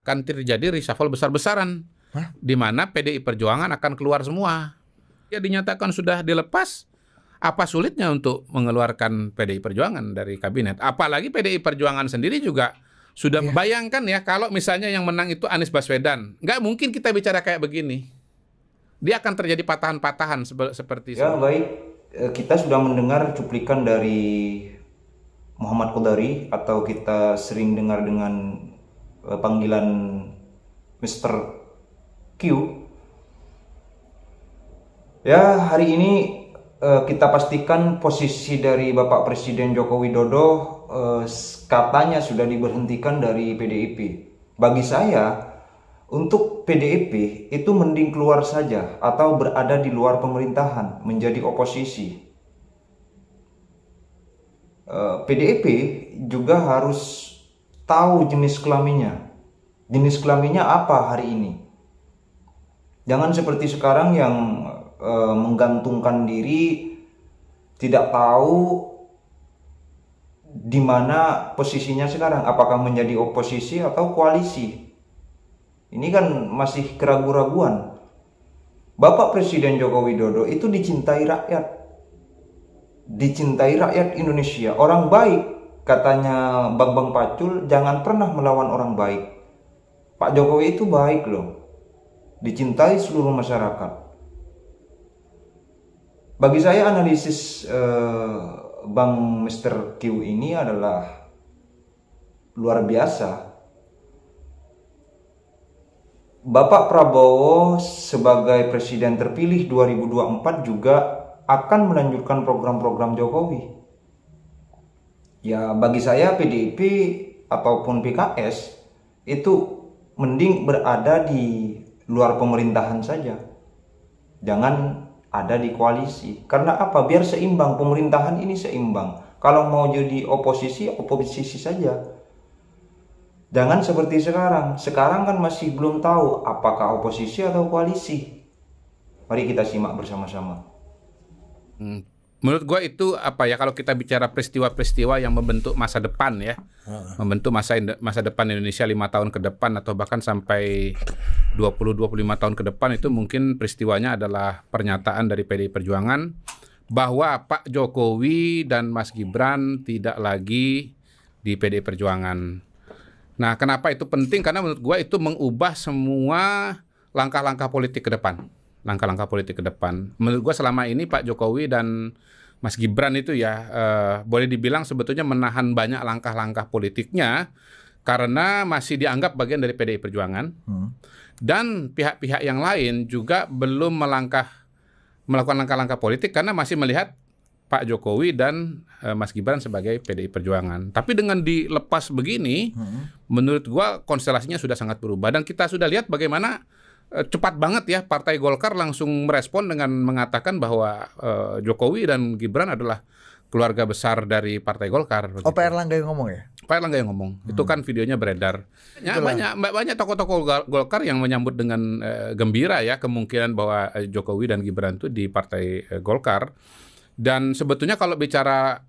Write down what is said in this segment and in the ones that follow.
akan terjadi reshuffle besar-besaran, di mana PDI Perjuangan akan keluar semua. Ya dinyatakan sudah dilepas, apa sulitnya untuk mengeluarkan PDI Perjuangan dari kabinet? Apalagi PDI Perjuangan sendiri juga sudah bayangkan ya, kalau misalnya yang menang itu Anies Baswedan, nggak mungkin kita bicara kayak begini. Dia akan terjadi patahan-patahan seperti ya. Baik, kita sudah mendengar cuplikan dari Muhammad Qodari, atau kita sering dengar dengan panggilan Mr. Q. Ya, hari ini kita pastikan posisi dari Bapak Presiden Joko Widodo katanya sudah diberhentikan dari PDIP. Bagi saya, untuk PDIP itu mending keluar saja atau berada di luar pemerintahan, menjadi oposisi. PDIP juga harus tahu jenis kelaminnya. Jenis kelaminnya apa hari ini? Jangan seperti sekarang yang menggantungkan diri, tidak tahu di mana posisinya sekarang, apakah menjadi oposisi atau koalisi. Ini kan masih keraguan-raguan. Bapak Presiden Joko Widodo itu dicintai rakyat. Dicintai rakyat Indonesia. Orang baik, katanya Bang Pacul, jangan pernah melawan orang baik. Pak Jokowi itu baik loh. Dicintai seluruh masyarakat. Bagi saya analisis Bang Mr. Q ini adalah luar biasa. Bapak Prabowo sebagai presiden terpilih 2024 juga akan melanjutkan program-program Jokowi. Ya, bagi saya PDIP ataupun PKS itu mending berada di luar pemerintahan saja. Jangan ada di koalisi. Karena apa? Biar seimbang, pemerintahan ini seimbang. Kalau mau jadi oposisi, oposisi saja. Jangan seperti sekarang. Sekarang kan masih belum tahu apakah oposisi atau koalisi. Mari kita simak bersama-sama. Menurut gue itu apa ya, kalau kita bicara peristiwa-peristiwa yang membentuk masa depan ya, membentuk masa depan Indonesia 5 tahun ke depan atau bahkan sampai 20-25 tahun ke depan, itu mungkin peristiwanya adalah pernyataan dari PDI Perjuangan bahwa Pak Jokowi dan Mas Gibran tidak lagi di PDI Perjuangan. Nah, kenapa itu penting? Karena menurut gue itu mengubah semua langkah-langkah politik ke depan. Langkah-langkah politik ke depan. Menurut gue selama ini Pak Jokowi dan Mas Gibran itu ya boleh dibilang sebetulnya menahan banyak langkah-langkah politiknya karena masih dianggap bagian dari PDI Perjuangan. Dan pihak-pihak yang lain juga belum melakukan langkah-langkah politik karena masih melihat Pak Jokowi dan Mas Gibran sebagai PDI Perjuangan. Tapi dengan dilepas begini, menurut gua konstelasinya sudah sangat berubah. Dan kita sudah lihat bagaimana cepat banget ya Partai Golkar langsung merespon dengan mengatakan bahwa Jokowi dan Gibran adalah keluarga besar dari Partai Golkar. Oh, Pak Erlangga yang ngomong ya? Pak Erlangga yang ngomong. Itu kan videonya beredar. Ya, banyak tokoh-tokoh Golkar yang menyambut dengan gembira ya kemungkinan bahwa Jokowi dan Gibran itu di Partai Golkar. Dan sebetulnya kalau bicara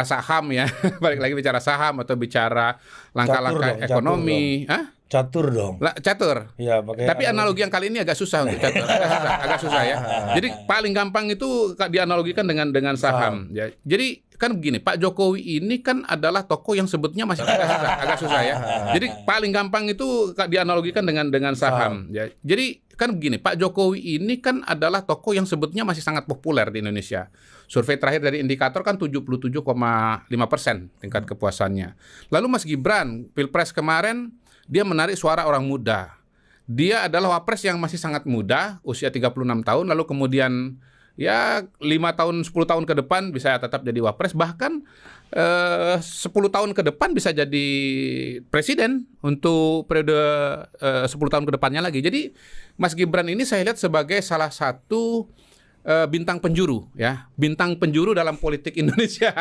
saham ya, balik lagi bicara saham atau bicara langkah-langkah ekonomi, Catur dong. Catur. Ya, tapi analogi yang kali ini agak susah untuk catur. agak susah ya. Jadi paling gampang itu dianalogikan dengan saham. Ya. Jadi kan begini, Pak Jokowi ini kan adalah tokoh yang sebetulnya masih agak susah ya. Jadi paling gampang itu dianalogikan dengan saham. Ya. Jadi kan begini, Pak Jokowi ini kan adalah tokoh yang sebetulnya masih sangat populer di Indonesia. Survei terakhir dari Indikator kan 77,5% tingkat kepuasannya. Lalu Mas Gibran, Pilpres kemarin dia menarik suara orang muda. Dia adalah wapres yang masih sangat muda, usia 36 tahun, lalu kemudian ya 5 tahun, 10 tahun ke depan bisa tetap jadi wapres, bahkan 10 tahun ke depan bisa jadi presiden untuk periode 10 tahun ke depannya lagi. Jadi Mas Gibran ini saya lihat sebagai salah satu bintang penjuru ya, bintang penjuru dalam politik Indonesia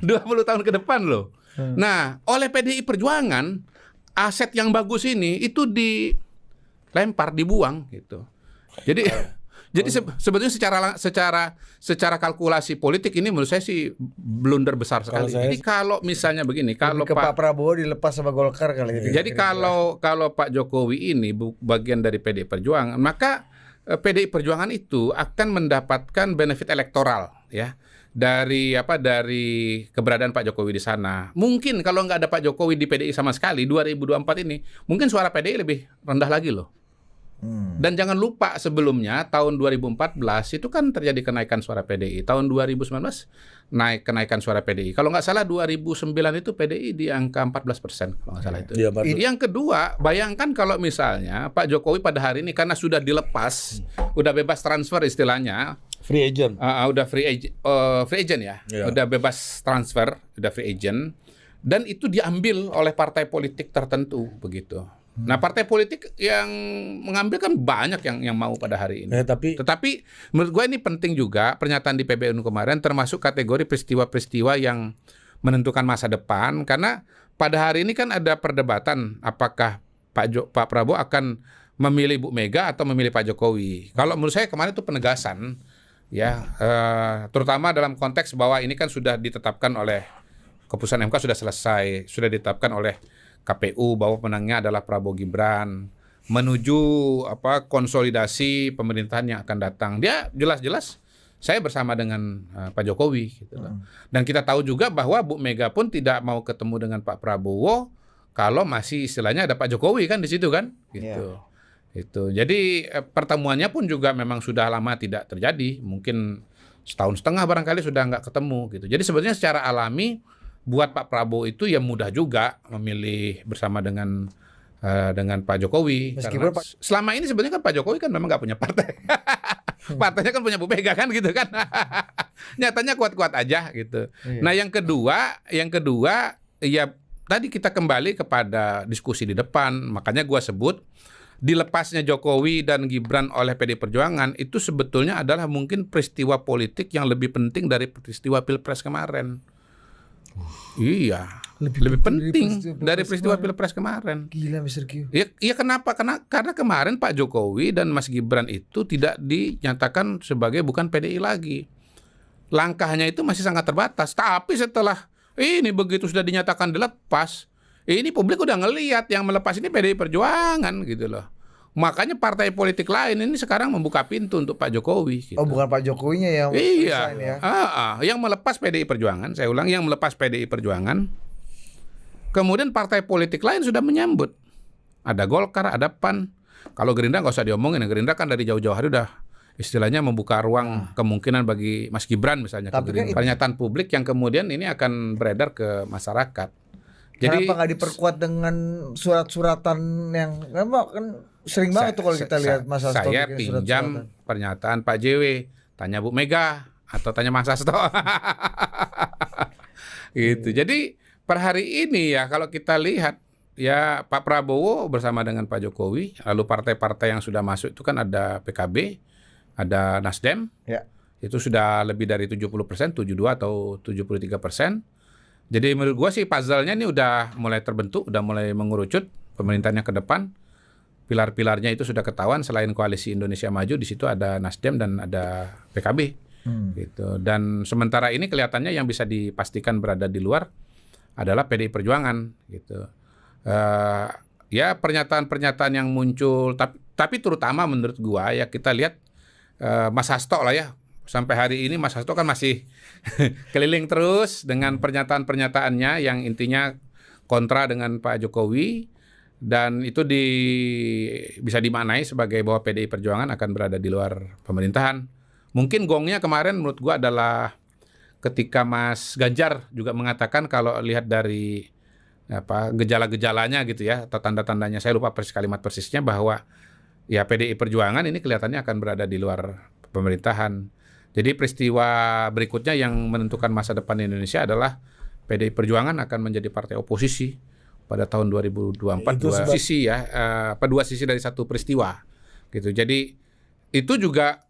20 tahun ke depan loh. Nah, oleh PDI Perjuangan aset yang bagus ini itu dilempar, dibuang gitu. Jadi Jadi sebetulnya secara kalkulasi politik ini menurut saya sih blunder besar sekali. Jadi kalau misalnya begini, kalau Pak Prabowo dilepas sama Golkar kali ini. Jadi kalau Pak Jokowi ini bagian dari PDI Perjuangan, maka PDI Perjuangan itu akan mendapatkan benefit elektoral ya dari keberadaan Pak Jokowi di sana. Mungkin kalau nggak ada Pak Jokowi di PDI sama sekali 2024 ini, mungkin suara PDI lebih rendah lagi loh. Dan jangan lupa sebelumnya tahun 2014 itu kan terjadi kenaikan suara PDI. Tahun 2019 kenaikan suara PDI. Kalau nggak salah 2009 itu PDI di angka 14% kalau nggak salah itu. Ya, yang kedua, bayangkan kalau misalnya Pak Jokowi pada hari ini karena sudah dilepas, udah bebas transfer istilahnya. Free agent. Udah free agent ya. Udah bebas transfer, udah free agent. Dan itu diambil oleh partai politik tertentu begitu. Nah, partai politik yang mengambil kan banyak yang mau pada hari ini. Tetapi menurut gue ini penting juga pernyataan di PBNU kemarin termasuk kategori peristiwa-peristiwa yang menentukan masa depan, karena pada hari ini kan ada perdebatan apakah Pak Prabowo akan memilih Bu Mega atau memilih Pak Jokowi. Kalau menurut saya kemarin itu penegasan ya, terutama dalam konteks bahwa ini kan sudah ditetapkan oleh keputusan MK, sudah selesai, sudah ditetapkan oleh KPU bahwa pemenangnya adalah Prabowo Gibran menuju konsolidasi pemerintahan yang akan datang. Dia jelas-jelas saya bersama dengan Pak Jokowi gitu loh. Dan kita tahu juga bahwa Bu Mega pun tidak mau ketemu dengan Pak Prabowo kalau masih istilahnya ada Pak Jokowi kan di situ kan gitu. Itu. Jadi pertemuannya pun juga memang sudah lama tidak terjadi. Mungkin setahun setengah barangkali sudah nggak ketemu gitu. Jadi sebetulnya secara alami buat Pak Prabowo itu ya mudah juga memilih bersama dengan Pak Jokowi. Meskipun karena selama ini sebenarnya kan Pak Jokowi kan memang nggak punya partai. Partainya kan punya Bu Mega kan gitu kan. Nyatanya kuat-kuat aja gitu. Nah yang kedua ya tadi kita kembali kepada diskusi di depan. Makanya gua sebut dilepasnya Jokowi dan Gibran oleh PDI Perjuangan itu sebetulnya adalah mungkin peristiwa politik yang lebih penting dari peristiwa Pilpres kemarin. Iya, lebih penting dari peristiwa Pilpres kemarin. Gila Mr. Q. Iya kenapa? Karena kemarin Pak Jokowi dan Mas Gibran itu tidak dinyatakan sebagai bukan PDI lagi. Langkahnya itu masih sangat terbatas. Tapi setelah ini begitu sudah dinyatakan dilepas, ini publik udah ngelihat yang melepas ini PDI Perjuangan gitu loh. Makanya partai politik lain ini sekarang membuka pintu untuk Pak Jokowi. Gitu. Oh bukan Pak Jokowinya yang iya, ya? Yang melepas PDI Perjuangan, saya ulang, yang melepas PDI Perjuangan. Kemudian partai politik lain sudah menyambut. Ada Golkar, ada PAN. Kalau Gerindra nggak usah diomongin, Gerindra kan dari jauh-jauh hari udah istilahnya membuka ruang kemungkinan bagi Mas Gibran misalnya. Tapi kan pernyataan publik yang kemudian ini akan beredar ke masyarakat. Jadi kenapa nggak diperkuat dengan surat-suratan yang kan sering banget tuh kalau kita lihat Mas Hasto. Saya pinjam pernyataan Pak JW, tanya Bu Mega atau tanya Mas Hasto. Gitu. Jadi per hari ini ya kalau kita lihat ya Pak Prabowo bersama dengan Pak Jokowi, lalu partai-partai yang sudah masuk itu kan ada PKB, ada Nasdem, itu sudah lebih dari 70%, 72 atau 73%. Jadi menurut gua sih puzzle-nya ini udah mulai terbentuk, udah mulai mengerucut pemerintahannya ke depan. Pilar-pilarnya itu sudah ketahuan. Selain Koalisi Indonesia Maju, di situ ada Nasdem dan ada PKB. Gitu. Dan sementara ini kelihatannya yang bisa dipastikan berada di luar adalah PDI Perjuangan. Gitu. Ya pernyataan-pernyataan yang muncul, tapi terutama menurut gua ya kita lihat Mas Hasto lah ya. Sampai hari ini Mas Hasto kan masih keliling terus dengan pernyataan-pernyataannya yang intinya kontra dengan Pak Jokowi. Dan itu bisa dimaknai sebagai bahwa PDI Perjuangan akan berada di luar pemerintahan. Mungkin gongnya kemarin menurut gua adalah ketika Mas Ganjar juga mengatakan kalau lihat dari gejala-gejalanya gitu ya, atau tanda-tandanya, saya lupa kalimat persisnya, bahwa ya PDI Perjuangan ini kelihatannya akan berada di luar pemerintahan. Jadi peristiwa berikutnya yang menentukan masa depan Indonesia adalah PDI Perjuangan akan menjadi partai oposisi pada tahun 2024. Dua sisi dari satu peristiwa gitu. Jadi itu juga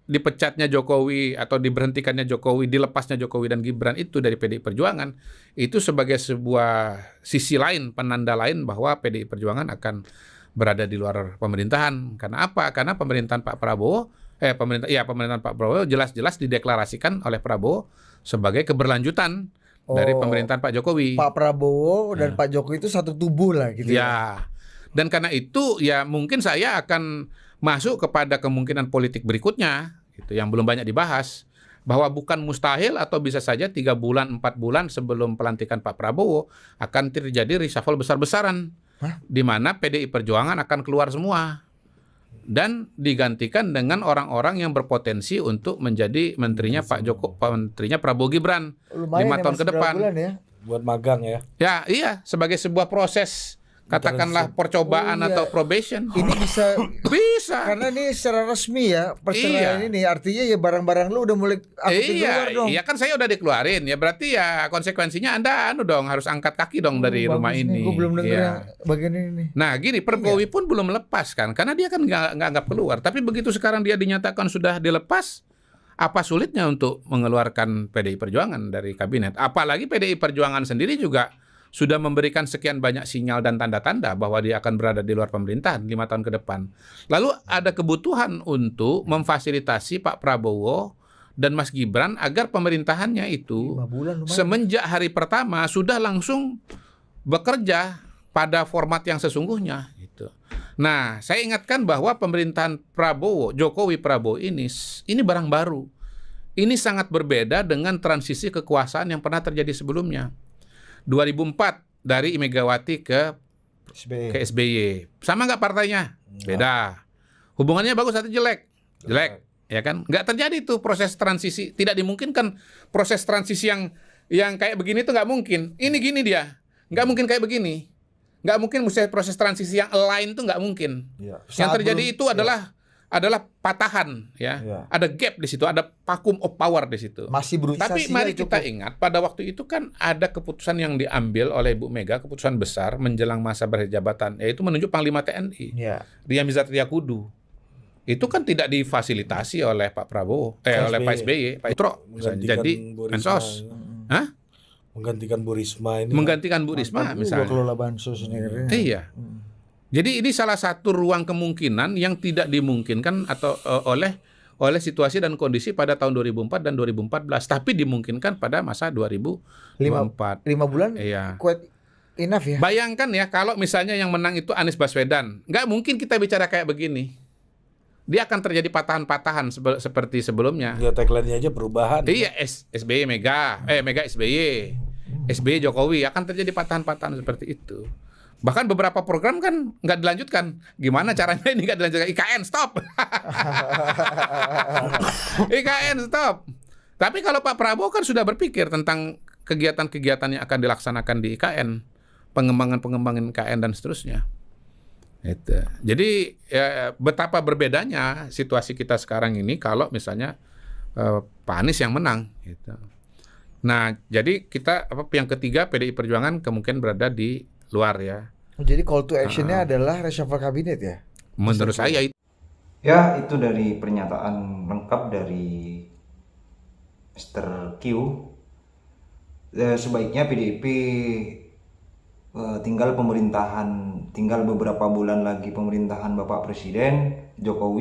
dipecatnya Jokowi atau diberhentikannya Jokowi, dilepasnya Jokowi dan Gibran itu dari PDI Perjuangan itu sebagai sebuah sisi lain, penanda lain bahwa PDI Perjuangan akan berada di luar pemerintahan. Karena apa? Karena pemerintahan Pak Prabowo, pemerintahan Pak Prabowo jelas-jelas dideklarasikan oleh Prabowo sebagai keberlanjutan dari pemerintahan Pak Jokowi. Pak Prabowo dan Pak Jokowi itu satu tubuh lah gitu ya. Dan karena itu ya mungkin saya akan masuk kepada kemungkinan politik berikutnya gitu, yang belum banyak dibahas, bahwa bukan mustahil atau bisa saja 3 bulan 4 bulan sebelum pelantikan Pak Prabowo akan terjadi reshuffle besar-besaran, di mana PDI Perjuangan akan keluar semua dan digantikan dengan orang-orang yang berpotensi untuk menjadi menterinya menterinya Prabowo Gibran. Lumayan 5 tahun ke depan. Ya. Buat magang ya. Ya, iya, sebagai sebuah proses, katakanlah percobaan atau probation. Ini bisa karena ini secara resmi ya perceraian ini, artinya ya barang-barang lu udah mulai keluar dong. Iya kan saya udah dikeluarin ya, berarti ya konsekuensinya Anda harus angkat kaki dong dari rumah ini. Gue belum dengar bagian ini. Nah gini, Perbowi pun belum lepas kan, karena dia kan nggak anggap keluar. Tapi begitu sekarang dia dinyatakan sudah dilepas, apa sulitnya untuk mengeluarkan PDI Perjuangan dari kabinet? Apalagi PDI Perjuangan sendiri juga sudah memberikan sekian banyak sinyal dan tanda-tanda bahwa dia akan berada di luar pemerintahan 5 tahun ke depan. Lalu ada kebutuhan untuk memfasilitasi Pak Prabowo dan Mas Gibran agar pemerintahannya itu semenjak hari pertama sudah langsung bekerja pada format yang sesungguhnya gitu. Nah, saya ingatkan bahwa pemerintahan Jokowi Prabowo ini barang baru. Ini sangat berbeda dengan transisi kekuasaan yang pernah terjadi sebelumnya. 2004 dari Megawati ke SBY. Sama nggak partainya? Beda. Hubungannya bagus atau jelek? Jelek, ya kan? Nggak terjadi tuh proses transisi. Tidak dimungkinkan proses transisi yang kayak begini tuh nggak mungkin. Ini gini dia, nggak mungkin kayak begini. Nggak mungkin proses transisi yang align tuh nggak mungkin. Yang terjadi itu adalah patahan, ya. Ada gap di situ, ada vacuum of power di situ. Masih berusaha. Tapi mari kita ingat pada waktu itu kan ada keputusan yang diambil oleh Bu Mega, keputusan besar menjelang masa berjabatan, yaitu menunjuk Panglima TNI, Ria Mizar Triakudu. Itu kan tidak difasilitasi oleh Pak Prabowo, oleh Pak SBY, Pak Itro, misalnya jadi Mensos. Menggantikan Bu Risma ini. Menggantikan Bu Risma misalnya. Kelola bansos ini. Iya. Jadi ini salah satu ruang kemungkinan yang tidak dimungkinkan atau oleh situasi dan kondisi pada tahun 2004 dan 2014, tapi dimungkinkan pada masa 2004. 5 bulan? Iya. Quite enough ya. Bayangkan ya kalau misalnya yang menang itu Anies Baswedan, nggak mungkin kita bicara kayak begini. Dia akan terjadi patahan-patahan seperti sebelumnya. Ya tagline-nya aja perubahan. Iya, SBY Mega SBY, SBY Jokowi, akan terjadi patahan-patahan seperti itu. Bahkan beberapa program kan nggak dilanjutkan. Gimana caranya ini nggak dilanjutkan? IKN stop. IKN stop. Tapi kalau Pak Prabowo kan sudah berpikir tentang kegiatan-kegiatan yang akan dilaksanakan di IKN, pengembangan IKN dan seterusnya. Itu. Jadi betapa berbedanya situasi kita sekarang ini kalau misalnya Pak Anies yang menang. Gitu. Nah, jadi kita yang ketiga PDI Perjuangan kemungkinan berada di luar ya. Jadi call to actionnya adalah reshuffle kabinet ya? Menurut saya itu. Ya, itu dari pernyataan lengkap dari Mr. Q. Sebaiknya PDIP tinggal beberapa bulan lagi pemerintahan Bapak Presiden Joko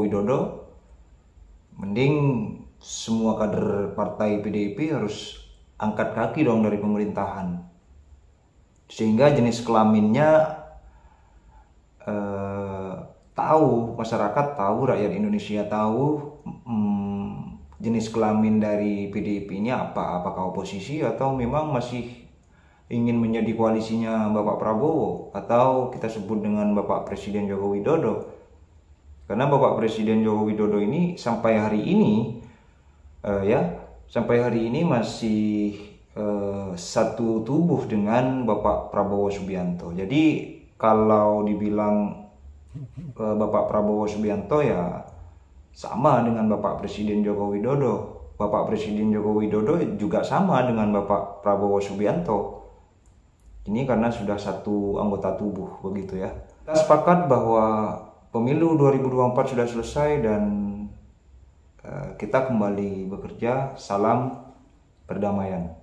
Widodo. Mending semua kader partai PDIP harus angkat kaki dong dari pemerintahan. Sehingga jenis kelaminnya masyarakat tahu, rakyat Indonesia tahu jenis kelamin dari PDIP-nya apakah oposisi atau memang masih ingin menjadi koalisinya Bapak Prabowo atau kita sebut dengan Bapak Presiden Joko Widodo. Karena Bapak Presiden Joko Widodo ini sampai hari ini masih satu tubuh dengan Bapak Prabowo Subianto. Jadi kalau dibilang Bapak Prabowo Subianto ya sama dengan Bapak Presiden Joko Widodo. Bapak Presiden Joko Widodo juga sama dengan Bapak Prabowo Subianto. Ini karena sudah satu anggota tubuh begitu ya. Kita sepakat bahwa pemilu 2024 sudah selesai dan kita kembali bekerja. Salam perdamaian.